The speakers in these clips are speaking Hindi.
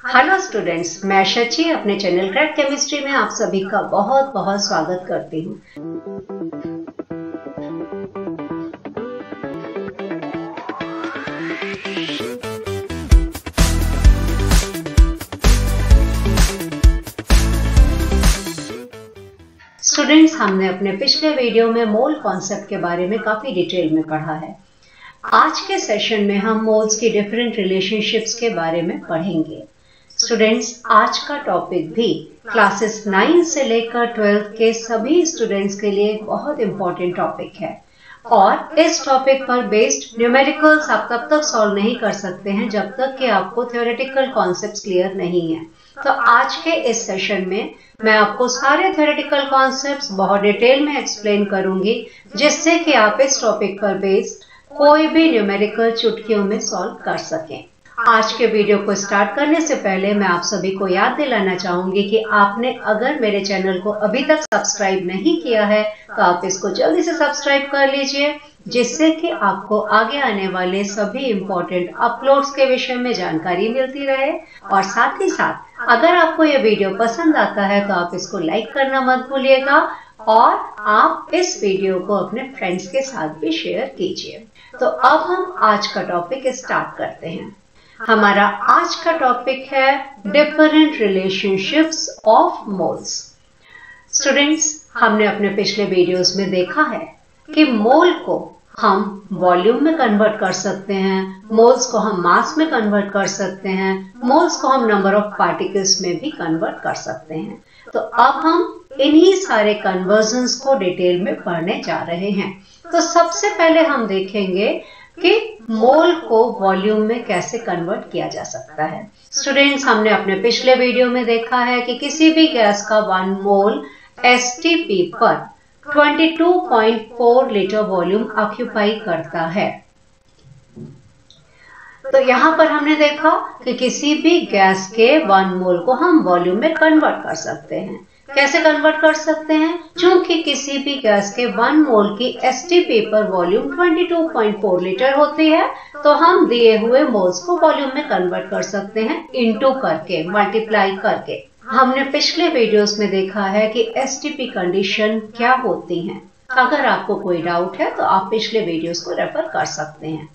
हेलो स्टूडेंट्स, मैं शची अपने चैनल क्रैक केमिस्ट्री में आप सभी का बहुत बहुत स्वागत करती हूँ। स्टूडेंट्स, हमने अपने पिछले वीडियो में मोल कॉन्सेप्ट के बारे में काफी डिटेल में पढ़ा है। आज के सेशन में हम मोल्स की डिफरेंट रिलेशनशिप्स के बारे में पढ़ेंगे। स्टूडेंट्स, आज का टॉपिक भी क्लासेस 9 से लेकर 12 के सभी स्टूडेंट्स के लिए बहुत इंपॉर्टेंट टॉपिक है और इस टॉपिक पर बेस्ड न्यूमेरिकल्स आप तब तक सॉल्व नहीं कर सकते हैं जब तक कि आपको थ्योरेटिकल कॉन्सेप्ट्स क्लियर नहीं है। तो आज के इस सेशन में मैं आपको सारे थ्योरेटिकल कॉन्सेप्ट्स बहुत डिटेल में एक्सप्लेन करूंगी, जिससे कि आप इस टॉपिक पर बेस्ड कोई भी न्यूमेरिकल चुटकियों में सॉल्व कर सकें। आज के वीडियो को स्टार्ट करने से पहले मैं आप सभी को याद दिलाना चाहूंगी कि आपने अगर मेरे चैनल को अभी तक सब्सक्राइब नहीं किया है तो आप इसको जल्दी से सब्सक्राइब कर लीजिए, जिससे कि आपको आगे आने वाले सभी इम्पोर्टेंट अपलोड्स के विषय में जानकारी मिलती रहे। और साथ ही साथ अगर आपको ये वीडियो पसंद आता है तो आप इसको लाइक करना मत भूलिएगा और आप इस वीडियो को अपने फ्रेंड्स के साथ भी शेयर कीजिए। तो अब हम आज का टॉपिक स्टार्ट करते हैं। हमारा आज का टॉपिक है different relationships of moles. Students, हमने अपने पिछले वीडियोस में देखा है कि मोल को हम वॉल्यूम में कन्वर्ट कर सकते हैं, मोल्स को हम मास में कन्वर्ट कर सकते हैं, मोल्स को हम नंबर ऑफ पार्टिकल्स में भी कन्वर्ट कर सकते हैं। तो अब हम इन्हीं सारे कन्वर्जन्स को डिटेल में पढ़ने जा रहे हैं। तो सबसे पहले हम देखेंगे कि मोल को वॉल्यूम में कैसे कन्वर्ट किया जा सकता है। स्टूडेंट्स, हमने अपने पिछले वीडियो में देखा है कि किसी भी गैस का 1 मोल STP पर 22.4 लीटर वॉल्यूम ऑक्यूपाई करता है। तो यहाँ पर हमने देखा कि किसी भी गैस के 1 मोल को हम वॉल्यूम में कन्वर्ट कर सकते हैं। कैसे कन्वर्ट कर सकते हैं? क्योंकि किसी भी गैस के 1 मोल की STP पर वॉल्यूम 22.4 लीटर होती है, तो हम दिए हुए मोल्स को वॉल्यूम में कन्वर्ट कर सकते हैं इनटू करके, मल्टीप्लाई करके। हमने पिछले वीडियोस में देखा है कि STP कंडीशन क्या होती हैं। अगर आपको कोई डाउट है तो आप पिछले वीडियोस को रेफर कर सकते हैं।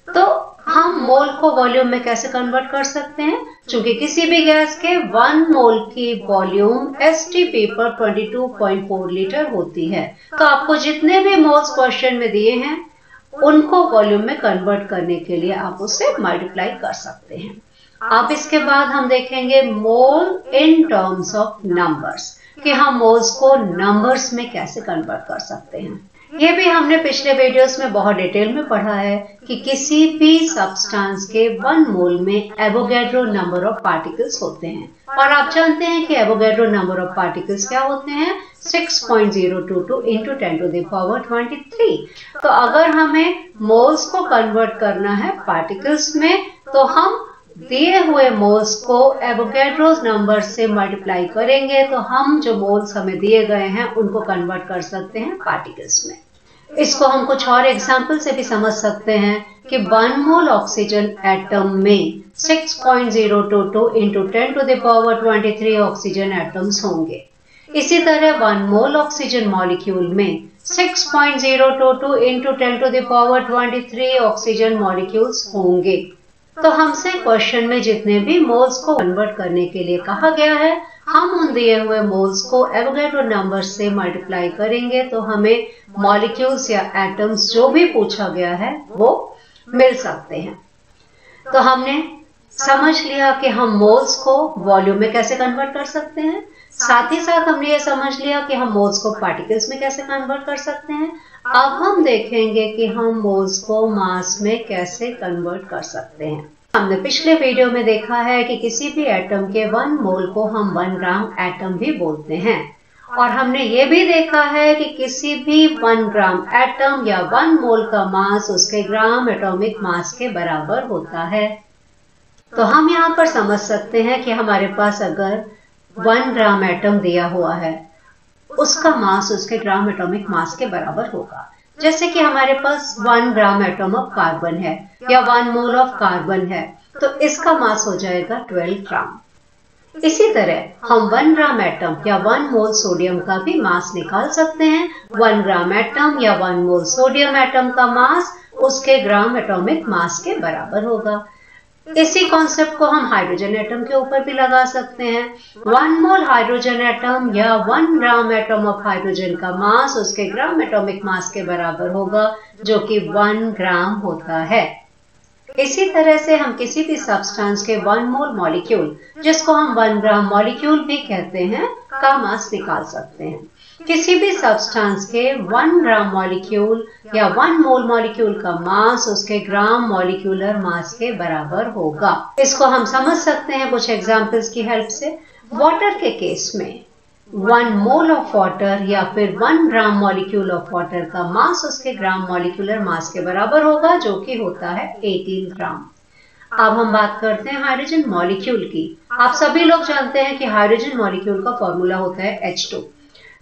तो हम मोल को वॉल्यूम में कैसे कन्वर्ट कर सकते हैं? क्योंकि किसी भी गैस के 1 मोल की वॉल्यूम STP पर 22.4 लीटर होती है, तो आपको जितने भी मोल्स क्वेश्चन में दिए हैं उनको वॉल्यूम में कन्वर्ट करने के लिए आप उससे मल्टीप्लाई कर सकते हैं। अब इसके बाद हम देखेंगे मोल इन टर्म्स ऑफ नंबर्स, कि हम मोल्स को नंबर्स में कैसे कन्वर्ट कर सकते हैं। ये भी हमने पिछले वीडियोस में बहुत डिटेल में पढ़ा है कि किसी भी सब्सटेंस के 1 मोल में एवोगैड्रो नंबर ऑफ पार्टिकल्स होते हैं। और आप जानते हैं कि एवोगैड्रो नंबर ऑफ पार्टिकल्स क्या होते हैं? 6.022 × 10⁻23। तो अगर हमें मोल्स को कन्वर्ट करना है पार्टिकल्स में, तो हम दिए हुए मोल्स को एवोगैड्रोस नंबर से मल्टीप्लाई करेंगे, तो हम जो मोल्स हमें दिए गए हैं उनको कन्वर्ट कर सकते हैं पार्टिकल्स में। इसको हम कुछ और एग्जांपल से भी समझ सकते हैं कि 1 मोल ऑक्सीजन एटम में 6.022 × 10⁻23 ऑक्सीजन एटम्स होंगे। इसी तरह 1 मोल ऑक्सीजन मॉलिक्यूल में 6.022 × 10⁻23 ऑक्सीजन मॉलिक्यूल्स होंगे। तो हमसे क्वेश्चन में जितने भी मोल्स को कन्वर्ट करने के लिए कहा गया है, हम उन दिए हुए मोल्स को एवोगैड्रो नंबर से मल्टीप्लाई करेंगे, तो हमें मॉलिक्यूल्स या एटम्स जो भी पूछा गया है वो मिल सकते हैं। तो हमने समझ लिया कि हम मोल्स को वॉल्यूम में कैसे कन्वर्ट कर सकते हैं, साथ ही साथ हमने ये समझ लिया कि हम मोल्स को पार्टिकल्स में कैसे कन्वर्ट कर सकते हैं। अब हम देखेंगे कि हम मोल्स को मास में कैसे कन्वर्ट कर सकते हैं। हमने पिछले वीडियो में देखा है कि किसी भी एटम के 1 मोल को हम 1 ग्राम एटम भी बोलते हैं, और हमने ये भी देखा है कि किसी भी 1 ग्राम एटम या 1 मोल का मास उसके ग्राम एटॉमिक मास के बराबर होता है। तो हम यहाँ पर समझ सकते हैं कि हमारे पास अगर 1 ग्राम एटम दिया हुआ है, उसका मास उसके ग्राम एटॉमिक मास के बराबर होगा। जैसे कि हमारे पास 1 ग्राम एटम ऑफ कार्बन है या 1 मोल ऑफ कार्बन है, तो इसका मास हो जाएगा 12 ग्राम। इसी तरह हम 1 ग्राम एटम या 1 मोल सोडियम का भी मास निकाल सकते हैं। 1 ग्राम एटम या 1 मोल सोडियम एटम का मास उसके ग्राम एटॉमिक मास के बराबर होगा। इसी कॉन्सेप्ट को हम हाइड्रोजन एटम के ऊपर भी लगा सकते हैं। 1 मोल हाइड्रोजन एटम या 1 ग्राम एटम ऑफ हाइड्रोजन का मास उसके ग्राम एटॉमिक मास के बराबर होगा, जो कि 1 ग्राम होता है। इसी तरह से हम किसी भी सब्सटेंस के 1 मोल मॉलिक्यूल, जिसको हम 1 ग्राम मॉलिक्यूल भी कहते हैं, का मास निकाल सकते हैं। किसी भी सब्सटेंस के 1 ग्राम मॉलिक्यूल या 1 मोल मॉलिक्यूल का मास उसके ग्राम मॉलिक्यूलर मास के बराबर होगा। इसको हम समझ सकते हैं कुछ एग्जांपल्स की हेल्प से। वाटर के केस में 1 मोल ऑफ वाटर या फिर 1 ग्राम मॉलिक्यूल ऑफ वाटर का मास उसके ग्राम मॉलिक्यूलर मास के बराबर होगा, जो कि होता है 18 ग्राम। अब हम बात करते हैं हाइड्रोजन मॉलिक्यूल की। आप सभी लोग जानते हैं कि हाइड्रोजन मॉलिक्यूल का फॉर्मूला होता है H2।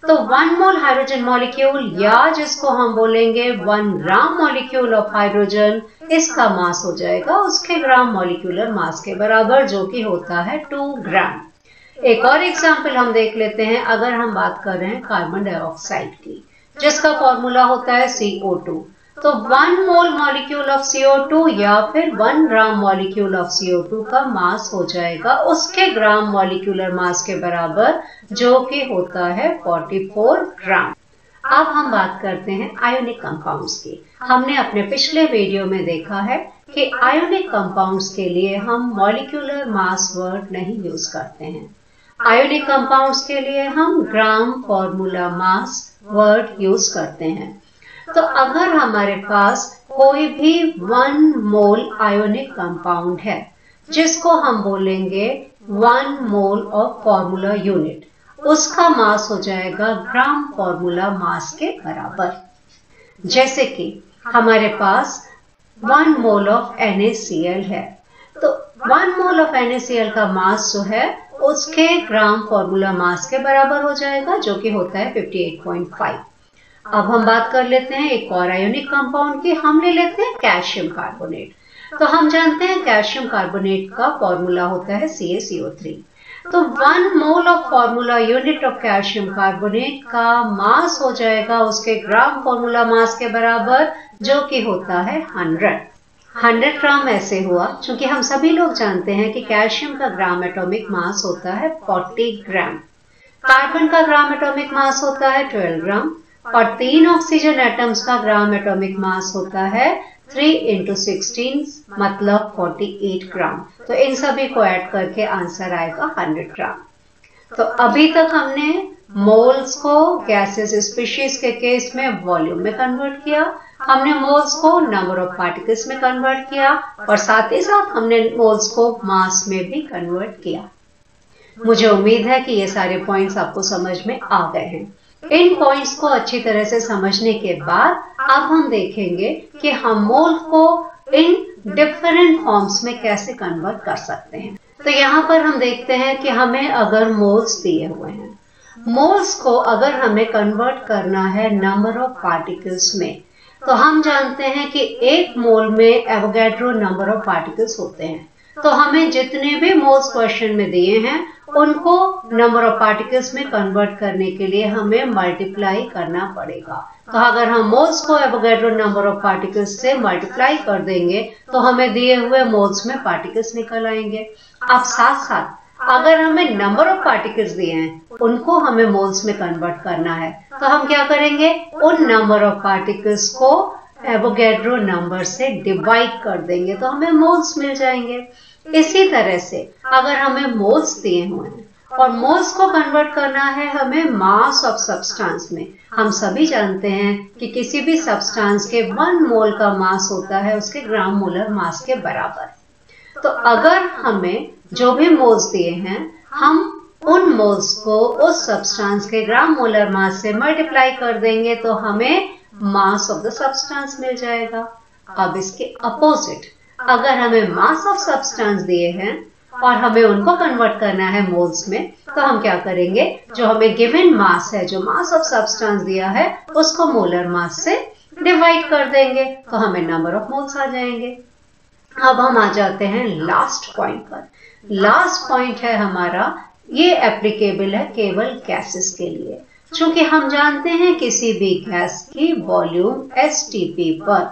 तो 1 मोल हाइड्रोजन मॉलिक्यूल या जिसको हम बोलेंगे 1 ग्राम मॉलिक्यूल ऑफ हाइड्रोजन, इसका मास हो जाएगा उसके ग्राम मॉलिक्यूलर मास के बराबर, जो कि होता है 2 ग्राम। एक और एग्जाम्पल हम देख लेते हैं। अगर हम बात कर रहे हैं कार्बन डाइऑक्साइड की, जिसका फॉर्मूला होता है CO2, तो 1 मोल मॉलिक्यूल ऑफ CO2 या फिर 1 ग्राम मॉलिक्यूल ऑफ CO2 का मास हो जाएगा उसके ग्राम मॉलिक्यूलर मास के बराबर, जो कि होता है 44 ग्राम। अब हम बात करते हैं आयोनिक कंपाउंड्स की। हमने अपने पिछले वीडियो में देखा है कि आयोनिक कंपाउंड्स के लिए हम मॉलिक्यूलर मास वर्ड नहीं यूज करते हैं। आयोनिक कंपाउंड्स के लिए हम gram formula mass word use करते हैं। तो अगर हमारे पास कोई भी 1 मोल आयोनिक कंपाउंड है, जिसको हम बोलेंगे 1 मोल ऑफ फॉर्मूला यूनिट, उसका मास हो जाएगा ग्राम फॉर्मूला मास के बराबर। जैसे कि हमारे पास 1 मोल ऑफ NaCl है, तो 1 मोल ऑफ NaCl का मास जो है उसके ग्राम फॉर्मूला मास के बराबर हो जाएगा, जो कि होता है 58.5। अब हम बात कर लेते हैं एक और आयोनिक कंपाउंड की। हम ले लेते हैं कैल्शियम कार्बोनेट। तो हम जानते हैं कैल्शियम कार्बोनेट का फॉर्मूला होता है CaCO3। तो 1 mole of formula unit of calcium carbonate का मास हो जाएगा उसके ग्राम फॉर्मूला मास के बराबर, जो कि होता है 100 ग्राम। ऐसे हुआ क्योंकि हम सभी लोग जानते हैं कि कैल्शियम का ग्राम एटॉमिक मास होता है 40 ग्राम, कार्बन का ग्राम एटॉमिक मास होता है 12 ग्राम और 3 ऑक्सीजन एटम्स का ग्राम एटॉमिक मास होता है 3 × 16 मतलब 48 ग्राम। तो इन सभी को ऐड करके आंसर आएगा 100 ग्राम। तो अभी तक हमने मोल्स को गैसेस स्पीशीज के केस में वॉल्यूम में कन्वर्ट किया, हमने मोल्स को नंबर ऑफ पार्टिकल्स में कन्वर्ट किया और साथ ही साथ हमने मोल्स को मास में भी कन्वर्ट किया। मुझे उम्मीद है कि ये सारे पॉइंट्स आपको समझ में आ गए हैं। इन पॉइंट्स को अच्छी तरह से समझने के बाद अब हम देखेंगे कि हम मोल को इन डिफरेंट फॉर्म्स में कैसे कन्वर्ट कर सकते हैं। तो यहाँ पर हम देखते हैं कि हमें अगर मोल्स दिए हुए हैं, मोल्स को अगर हमें कन्वर्ट करना है नंबर ऑफ पार्टिकल्स में, तो हम जानते हैं कि 1 मोल में एवोगैड्रो नंबर ऑफ पार्टिकल्स होते हैं। तो हमें जितने भी मोल्स क्वेश्चन में दिए हैं उनको नंबर ऑफ पार्टिकल्स में कन्वर्ट करने के लिए हमें मल्टीप्लाई करना पड़ेगा। तो अगर हम मोल्स को एवोगैड्रो नंबर ऑफ पार्टिकल्स से मल्टीप्लाई कर देंगे तो हमें दिए हुए मोल्स में पार्टिकल्स निकल आएंगे। अब साथ साथ अगर हमें नंबर ऑफ पार्टिकल्स दिए हैं उनको हमें मोल्स में कन्वर्ट करना है, तो हम क्या करेंगे, उन नंबर ऑफ पार्टिकल्स को एवोगैड्रो नंबर से डिवाइड कर देंगे तो हमें मोल्स मिल जाएंगे। इसी तरह से अगर हमें मोल्स दिए हुए हैं और मोल्स को कन्वर्ट करना है हमें मास ऑफ सब्सटेंस में, हम सभी जानते हैं कि किसी भी सब्सटेंस के 1 मोल का मास होता है उसके ग्राम मोलर मास के बराबर। तो अगर हमें जो भी मोल्स दिए हैं हम उन मोल्स को उस सब्सटेंस के ग्राम मोलर मास से मल्टीप्लाई कर देंगे तो हमें मास ऑफ द सब्सटेंस मिल जाएगा। अब इसके अपोजिट, अगर हमें मास ऑफ सब्सटेंस दिए हैं और हमें उनको कन्वर्ट करना है मोल्स में, तो हम क्या करेंगे, जो हमें गिवन मास है, जो मास ऑफ सब्सटेंस दिया है, उसको मोलर मास से डिवाइड कर देंगे तो हमें नंबर ऑफ मोल्स आ जाएंगे। अब हम आ जाते हैं लास्ट पॉइंट पर। लास्ट पॉइंट है हमारा, ये एप्लीकेबल है केवल गैसेस के लिए। चूंकि हम जानते हैं किसी भी गैस की वॉल्यूम STP पर,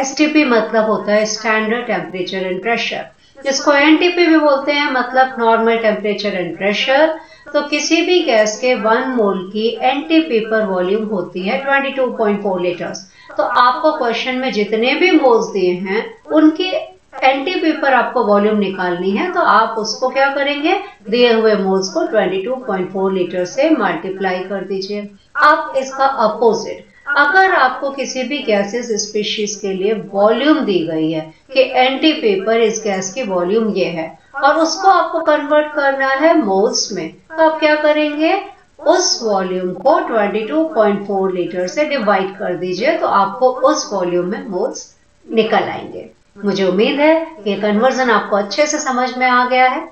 STP मतलब होता है स्टैंडर्ड टेम्परेचर एंड प्रेशर, जिसको NTP भी बोलते हैं, मतलब नॉर्मल टेम्परेचर एंड प्रेशर। तो किसी भी गैस के 1 मोल की NTP पर वॉल्यूम होती है 22.4 लीटर्स। तो आपको क्वेश्चन में जितने भी मोल्स दिए हैं उनकी NTP पर आपको वॉल्यूम निकालनी है, तो आप उसको क्या करेंगे, दिए हुए मोल्स को 22.4 लीटर से मल्टीप्लाई कर दीजिए। अब इसका अपोजिट, अगर आपको किसी भी गैसेस स्पीशीज के लिए वॉल्यूम दी गई है कि NTP पर इस गैस की वॉल्यूम ये है और उसको आपको कन्वर्ट करना है मोल्स में, तो आप क्या करेंगे, उस वॉल्यूम को 22.4 लीटर से डिवाइड कर दीजिए, तो आपको उस वॉल्यूम में मोल्स निकल आएंगे। मुझे उम्मीद है कि कन्वर्जन आपको अच्छे से समझ में आ गया है।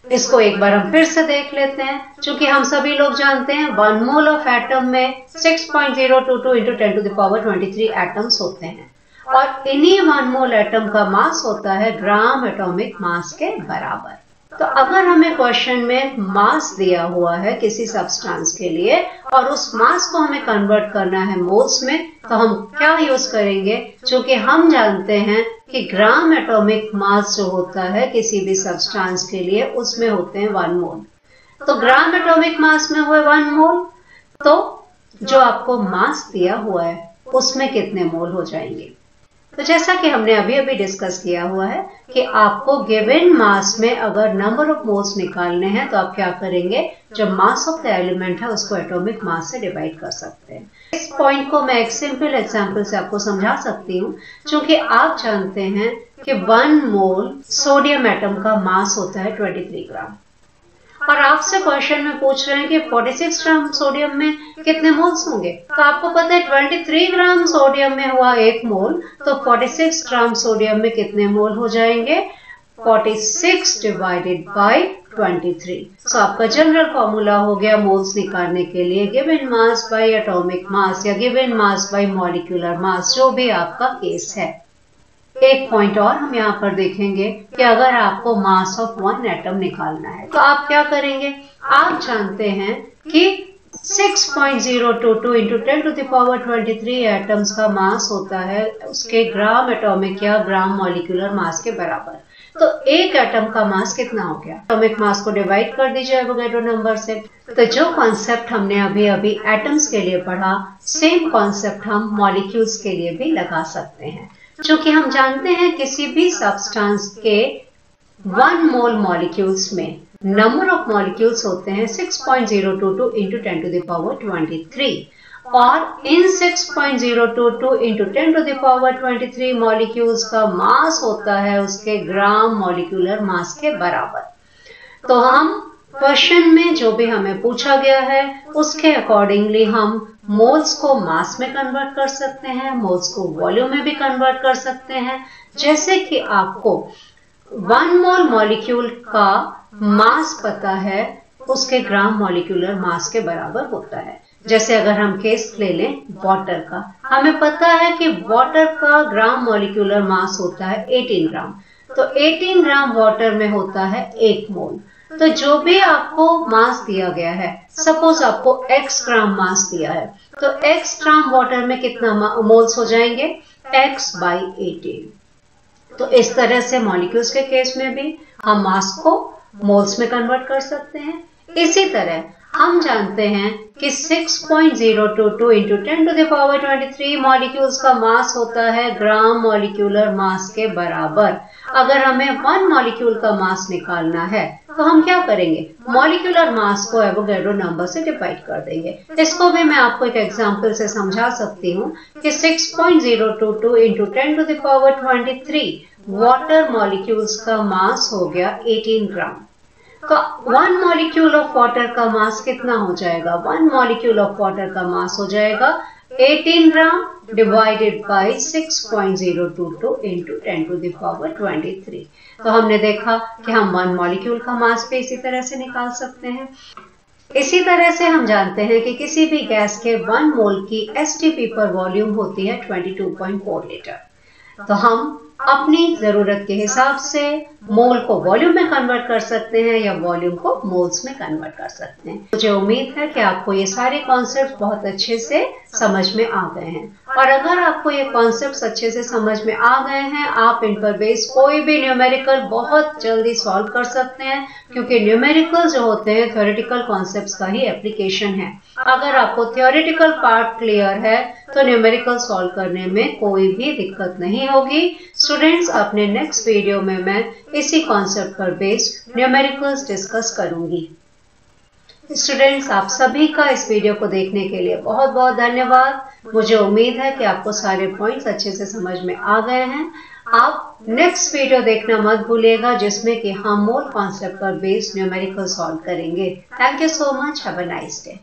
इसको एक बार हम फिर से देख लेते हैं। चूंकि हम सभी लोग जानते हैं 1 मोल ऑफ एटम में 6.022 × 10⁻23 एटम्स होते हैं और इन्हीं 1 मोल एटम का मास होता है ग्राम एटॉमिक मास के बराबर। तो अगर हमें क्वेश्चन में मास दिया हुआ है किसी सब्सटेंस के लिए और उस मास को हमें कन्वर्ट करना है मोल्स में, तो हम क्या यूज करेंगे, क्योंकि हम जानते हैं कि ग्राम एटॉमिक मास जो होता है किसी भी सब्सटेंस के लिए उसमें होते हैं 1 मोल। तो ग्राम एटॉमिक मास में हुए 1 मोल, तो जो आपको मास दिया हुआ है उसमें कितने मोल हो जाएंगे। तो जैसा कि हमने अभी अभी डिस्कस किया हुआ है कि आपको गिवन मास में अगर नंबर ऑफ मोल्स निकालने हैं तो आप क्या करेंगे, जो मास ऑफ द एलिमेंट है उसको एटॉमिक मास से डिवाइड कर सकते हैं। इस पॉइंट को मैं एक सिंपल एग्जांपल से आपको समझा सकती हूँ। क्योंकि आप जानते हैं कि 1 मोल सोडियम एटम का मास होता है 23 ग्राम और आपसे क्वेश्चन में पूछ रहे हैं कि 46 ग्राम सोडियम में कितने मोल्स होंगे। तो आपको पता है 23 ग्राम सोडियम में हुआ 1 मोल, तो 46 ग्राम सोडियम में कितने मोल हो जाएंगे, 46 डिवाइडेड बाय 23। सो आपका जनरल फॉर्मूला हो गया मोल्स निकालने के लिए, given mass by atomic mass या given mass by molecular mass, जो भी आपका केस है। एक पॉइंट और हम यहाँ पर देखेंगे कि अगर आपको मास ऑफ 1 एटम निकालना है तो आप क्या करेंगे। आप जानते हैं कि 6.022 × 10⁻23 एटम्स का मास होता है उसके ग्राम एटॉमिक या ग्राम मॉलिक्यूलर मास के बराबर। तो एक एटम का मास कितना हो गया, एटॉमिक मास को डिवाइड कर दीजिए एवोगैड्रो नंबर से। तो जो कॉन्सेप्ट हमने अभी अभी एटम्स के लिए पढ़ा, सेम कॉन्सेप्ट हम मॉलिक्यूल्स के लिए भी लगा सकते हैं। क्योंकि हम जानते हैं किसी भी सब्सटेंस के 1 मोल मॉलिक्यूल्स में नंबर ऑफ मॉलिक्यूल्स होते हैं 6.022 × 10⁻23 और इन 6.022 × 10⁻23 मॉलिक्यूल्स का मास होता है उसके ग्राम मॉलिक्यूलर मास के बराबर। तो हम क्वेश्चन में जो भी हमें पूछा गया है उसके अकॉर्डिंगली हम मोल्स को मास में कन्वर्ट कर सकते हैं, मोल्स को वॉल्यूम में भी कन्वर्ट कर सकते हैं। जैसे कि आपको 1 मोल मॉलिक्यूल का मास पता है उसके ग्राम मॉलिक्यूलर मास के बराबर होता है। जैसे अगर हम केस ले लें वाटर का, हमें पता है कि वाटर का ग्राम मॉलिक्यूलर मास होता है 18 ग्राम। तो 18 ग्राम वाटर में होता है 1 मोल। तो जो भी आपको मास दिया गया है, सपोज आपको x ग्राम मास दिया है, तो x ग्राम वाटर में कितना मोल्स हो जाएंगे, x/18। तो इस तरह से मॉलिक्यूल्स के केस में भी हम मास को मोल्स में कन्वर्ट कर सकते हैं। इसी तरह हम जानते हैं कि 6.022 × 10⁻23 मॉलिक्यूल्स का मास होता है ग्राम मॉलिक्यूलर मास के बराबर। अगर हमें 1 मॉलिक्यूल का मास निकालना है तो हम क्या करेंगे, मॉलिक्यूलर मास को एवोगैड्रो नंबर से डिवाइड कर देंगे। इसको भी मैं आपको एक एग्जांपल से समझा सकती हूँ कि 6.022 × 10⁻23 वाटर मॉलिक्यूल्स का मास हो गया 18 ग्राम। तो 1 मॉलिक्यूल ऑफ वाटर का मास कितना हो जाएगा, 1 मॉलिक्यूल ऑफ वाटर का मास हो जाएगा 18 ग्राम डिवाइडेड बाय 6.022 × 10⁻23। तो हमने देखा कि हम 1 मॉलिक्यूल का मास भी इसी तरह से निकाल सकते हैं। इसी तरह से हम जानते हैं कि किसी भी गैस के 1 मोल की STP पर वॉल्यूम होती है 22.4 लीटर। तो हम अपनी जरूरत के हिसाब से मोल को वॉल्यूम में कन्वर्ट कर सकते हैं या वॉल्यूम को मोल्स में कन्वर्ट कर सकते हैं। मुझे उम्मीद है कि आपको ये सारे कॉन्सेप्ट बहुत अच्छे से समझ में आ गए हैं, और अगर आपको ये कॉन्सेप्ट्स अच्छे से समझ में आ गए हैं, आप इन पर बेस्ड कोई भी न्यूमेरिकल बहुत जल्दी सॉल्व कर सकते हैं, क्योंकि न्यूमेरिकल जो होते हैं थ्योरेटिकल कॉन्सेप्ट्स का ही एप्लीकेशन है। अगर आपको थ्योरेटिकल पार्ट क्लियर है तो न्यूमेरिकल सॉल्व करने में कोई भी दिक्कत नहीं होगी। स्टूडेंट्स, अपने नेक्स्ट वीडियो में मैं इसी कॉन्सेप्ट पर बेस्ड न्यूमेरिकल्स डिस्कस करूंगी। स्टूडेंट्स, आप सभी का इस वीडियो को देखने के लिए बहुत बहुत धन्यवाद। मुझे उम्मीद है कि आपको सारे पॉइंट्स अच्छे से समझ में आ गए हैं। आप नेक्स्ट वीडियो देखना मत भूलिएगा, जिसमें कि हम मोल कॉन्सेप्ट पर बेस्ड न्यूमेरिकल सॉल्व करेंगे। Thank you so much. Have a nice day.